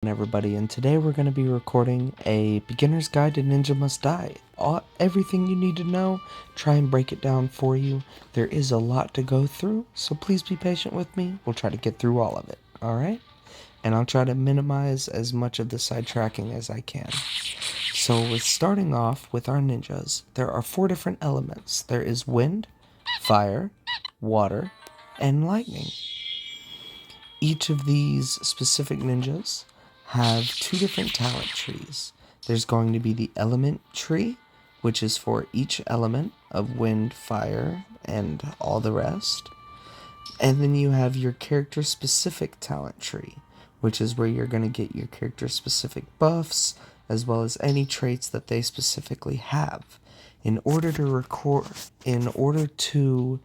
Everybody, and today we're going to be recording a beginner's guide to Ninja Must Die. Everything you need to know, try and break it down for you. There is a lot to go through, so please be patient with me. We'll try to get through all of it, alright? And I'll try to minimize as much of the sidetracking as I can. So with starting off with our ninjas, there are 4 different elements. There is wind, fire, water, and lightning. Each of these specific ninjas have 2 different talent trees. There's going to be the element tree, which is for each element of wind, fire, and all the rest. And then you have your character specific talent tree, which is where you're going to get your character specific buffs, as well as any traits that they specifically have. In order to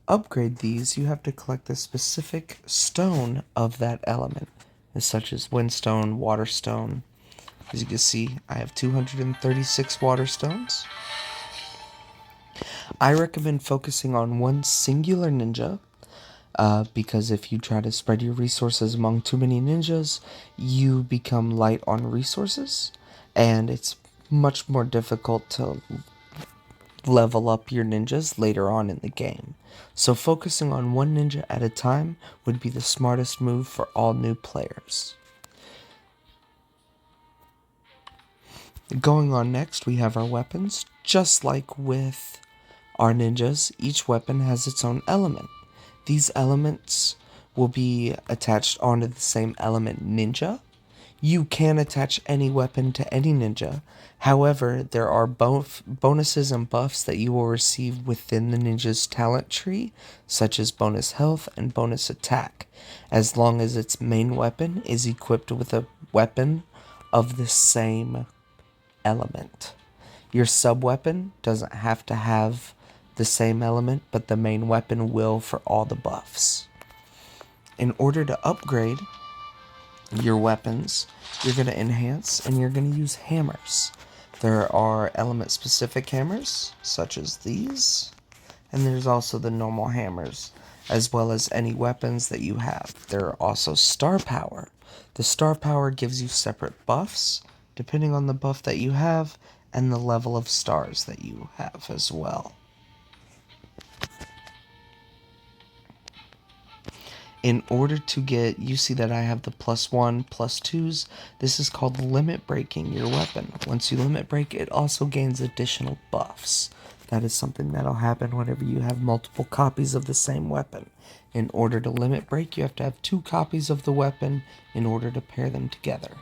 upgrade these, you have to collect the specific stone of that element, such as windstone, waterstone. As you can see, I have 236 water stones. I recommend focusing on one singular ninja, because if you try to spread your resources among too many ninjas, you become light on resources, and it's much more difficult to level up your ninjas later on in the game. So focusing on one ninja at a time would be the smartest move for all new players. Going on next, we have our weapons. Just like with our ninjas, each weapon has its own element. These elements will be attached onto the same element ninja. You can attach any weapon to any ninja. However, there are both bonuses and buffs that you will receive within the ninja's talent tree, such as bonus health and bonus attack, as long as its main weapon is equipped with a weapon of the same element. Your sub-weapon doesn't have to have the same element, but the main weapon will for all the buffs. In order to upgrade your weapons, you're going to enhance and you're going to use hammers. There are element specific hammers such as these, and there's also the normal hammers, as well as any weapons that you have. There are also star power. The star power gives you separate buffs depending on the buff that you have and the level of stars that you have as well. In order to get, you see that I have the +1, +2s. This is called limit breaking your weapon. Once you limit break, it also gains additional buffs. That is something that'll happen whenever you have multiple copies of the same weapon. In order to limit break, you have to have 2 copies of the weapon in order to pair them together.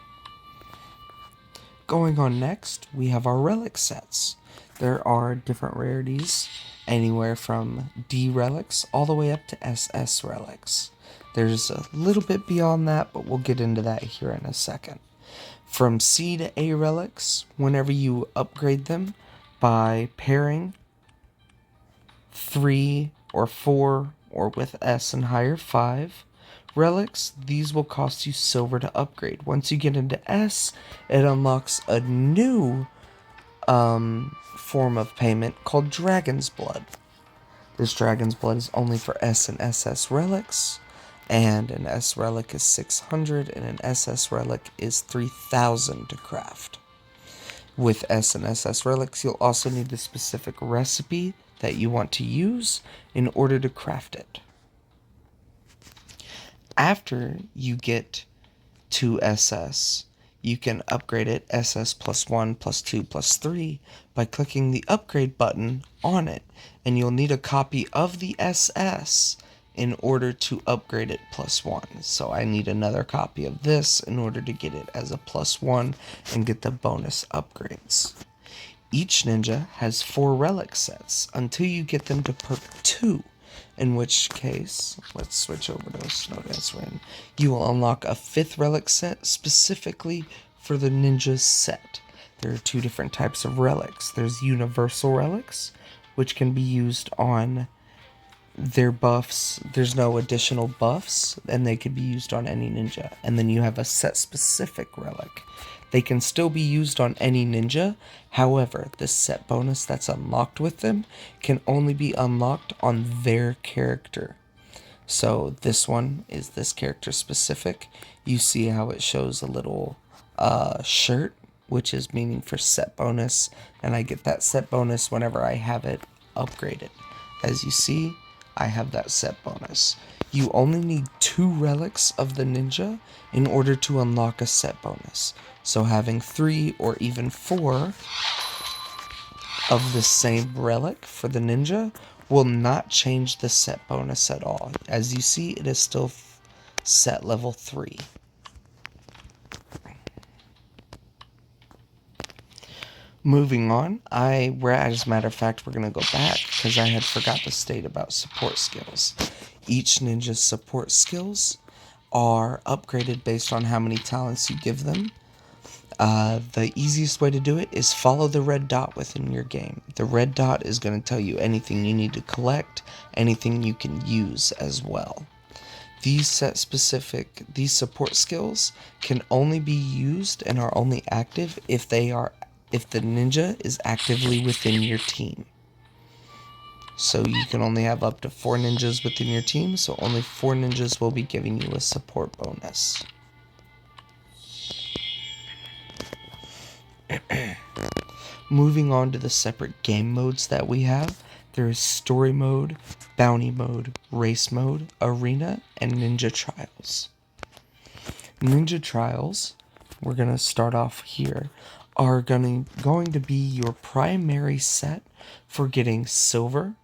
Going on next, we have our relic sets. There are different rarities, anywhere from D relics all the way up to SS relics. There's a little bit beyond that, but we'll get into that here in a second. From C to A relics, whenever you upgrade them by pairing 3 or 4, or with S and higher 5 relics, these will cost you silver to upgrade. Once you get into S, it unlocks a new form of payment called Dragon's Blood. This Dragon's Blood is only for S and SS relics, and an S relic is 600 and an SS relic is 3000 to craft. With S and SS relics, you'll also need the specific recipe that you want to use in order to craft it. After you get to SS, you can upgrade it SS +1, +2, +3 by clicking the upgrade button on it, and you'll need a copy of the SS in order to upgrade it +1. So I need another copy of this in order to get it as a +1 and get the bonus upgrades. Each ninja has 4 relic sets until you get them to perk 2. In which case, let's switch over to Snowdance Ring. You will unlock a 5th relic set specifically for the ninja's set. There are 2 different types of relics. There's universal relics, which can be used on their buffs. There's no additional buffs, and they can be used on any ninja. And then you have a set specific relic. They can still be used on any ninja. However, the set bonus that's unlocked with them can only be unlocked on their character. So this one is this character specific. You see how it shows a little shirt, which is meaning for set bonus, and I get that set bonus whenever I have it upgraded. As you see, I have that set bonus. You only need 2 relics of the ninja in order to unlock a set bonus. So having 3 or even 4 of the same relic for the ninja will not change the set bonus at all. As you see, it is still set level 3. Moving on, as a matter of fact, we're going to go back because I had forgot to state about support skills. Each ninja's support skills are upgraded based on how many talents you give them. The easiest way to do it is follow the red dot within your game. The red dot is going to tell you anything you need to collect, anything you can use as well. These support skills can only be used and are only active if the ninja is actively within your team. So you can only have up to 4 ninjas within your team, so only 4 ninjas will be giving you a support bonus. Moving on to the separate game modes that we have, there is story mode, bounty mode, race mode, arena, and ninja trials. Ninja trials, we're going to start off here, are going to be your primary set for getting silver,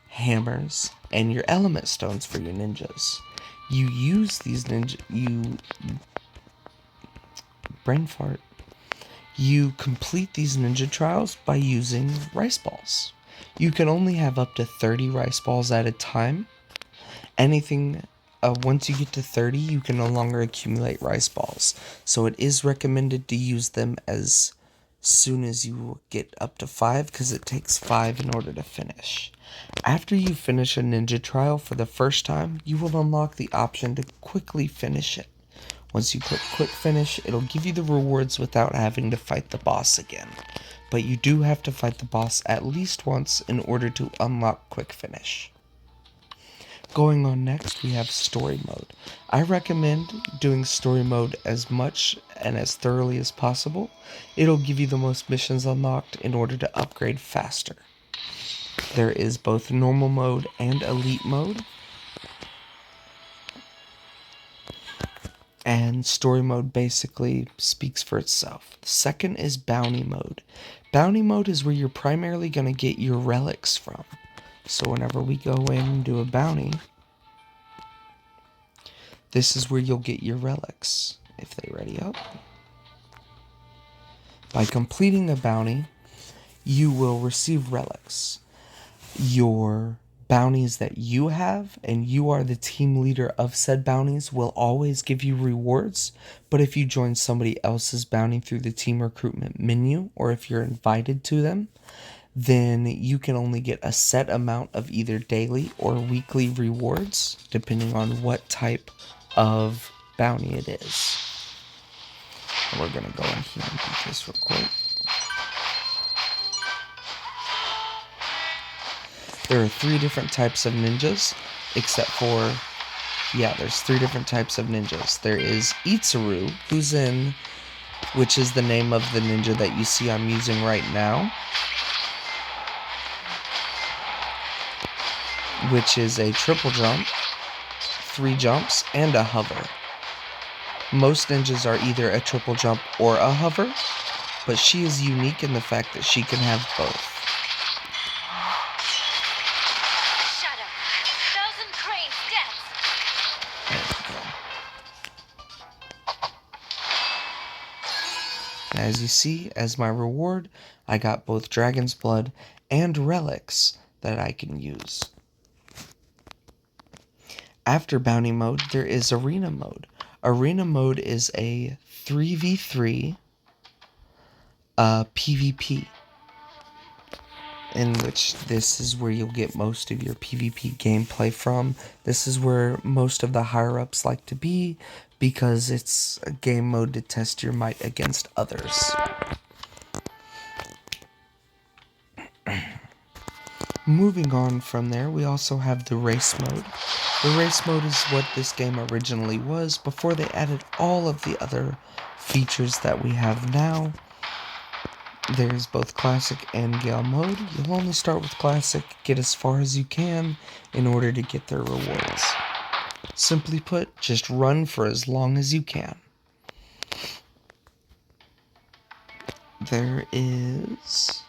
hammers, and your element stones for your ninjas. You use these You complete these ninja trials by using rice balls. You can only have up to 30 rice balls at a time. Once you get to 30, you can no longer accumulate rice balls. So it is recommended to use them as soon as you get up to 5, because it takes 5 in order to finish. After you finish a ninja trial for the first time, you will unlock the option to quickly finish it. Once you click quick finish, it'll give you the rewards without having to fight the boss again. But you do have to fight the boss at least once in order to unlock quick finish. Going on next, we have story mode. I recommend doing story mode as much and as thoroughly as possible. It'll give you the most missions unlocked in order to upgrade faster. There is both normal mode and elite mode. And story mode basically speaks for itself. The second is bounty mode. Bounty mode is where you're primarily going to get your relics from. So whenever we go in and do a bounty, this is where you'll get your relics, if they ready up. By completing a bounty, you will receive relics. Your bounties that you have, and you are the team leader of said bounties, will always give you rewards. But if you join somebody else's bounty through the team recruitment menu, or if you're invited to them, then you can only get a set amount of either daily or weekly rewards, depending on what type of bounty it is. And we're going to go in here and do this real quick. There are 3 different types of ninjas, there's 3 different types of ninjas. There is Itzaru, which is the name of the ninja that you see I'm using right now, which is a triple jump, 3 jumps, and a hover. Most ninjas are either a triple jump or a hover, but she is unique in the fact that she can have both. Shut up. 1,000 cranes, death. And as you see, as my reward, I got both Dragon's Blood and relics that I can use. After bounty mode, there is arena mode. Arena mode is a 3v3 PvP, in which this is where you'll get most of your PvP gameplay from. This is where most of the higher-ups like to be, because it's a game mode to test your might against others. Moving on from there, we also have the race mode. The race mode is what this game originally was before they added all of the other features that we have now. There's both Classic and Gale mode. You'll only start with Classic, get as far as you can in order to get their rewards. Simply put, just run for as long as you can. There is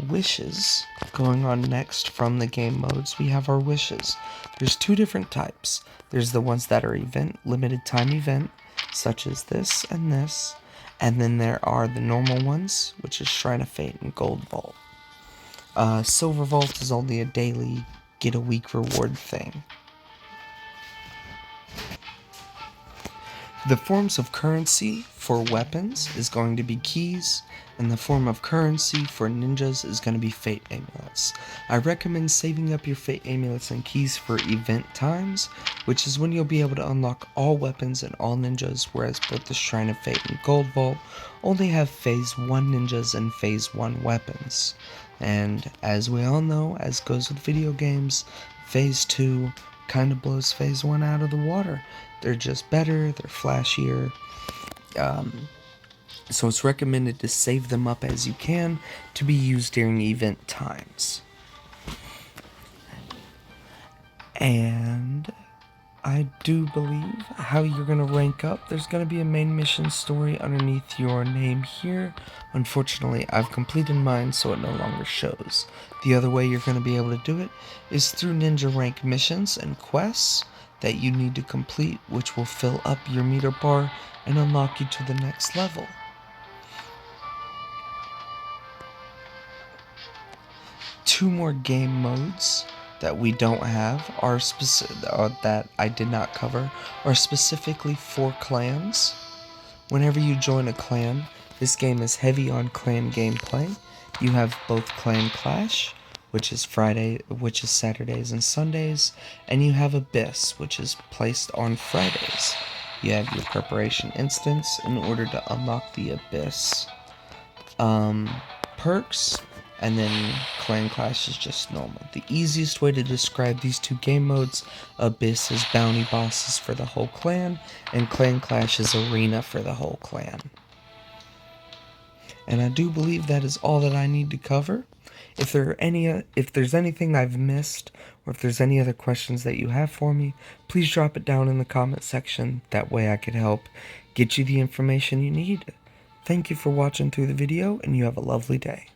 wishes going on next from the game modes. We have our wishes. There's two different types. There's the ones that are event, limited time event, such as this and this. And then there are the normal ones, which is Shrine of Fate and Gold Vault. Silver Vault is only a daily, get a week reward thing. The forms of currency for weapons is going to be keys, and the form of currency for ninjas is going to be fate amulets. I recommend saving up your fate amulets and keys for event times, which is when you'll be able to unlock all weapons and all ninjas, whereas both the Shrine of Fate and Gold Vault only have Phase 1 ninjas and Phase 1 weapons. And as we all know, as goes with video games, Phase 2 kind of blows Phase 1 out of the water. They're just better, they're flashier, so it's recommended to save them up as you can to be used during event times. And I do believe how you're going to rank up, there's going to be a main mission story underneath your name here. Unfortunately, I've completed mine, so it no longer shows. The other way you're going to be able to do it is through ninja rank missions and quests that you need to complete, which will fill up your meter bar and unlock you to the next level. Two more game modes that we don't have are that I did not cover are specifically for clans. Whenever you join a clan, this game is heavy on clan gameplay. You have both Clan Clash, which is Saturdays and Sundays, and you have Abyss, which is placed on Fridays. You have your preparation instance in order to unlock the Abyss perks, and then Clan Clash is just normal. The easiest way to describe these two game modes, Abyss is bounty bosses for the whole clan, and Clan Clash is arena for the whole clan. And I do believe that is all that I need to cover. If there's anything I've missed, or if there's any other questions that you have for me, please drop it down in the comment section. That way I could help get you the information you need. Thank you for watching through the video, and you have a lovely day.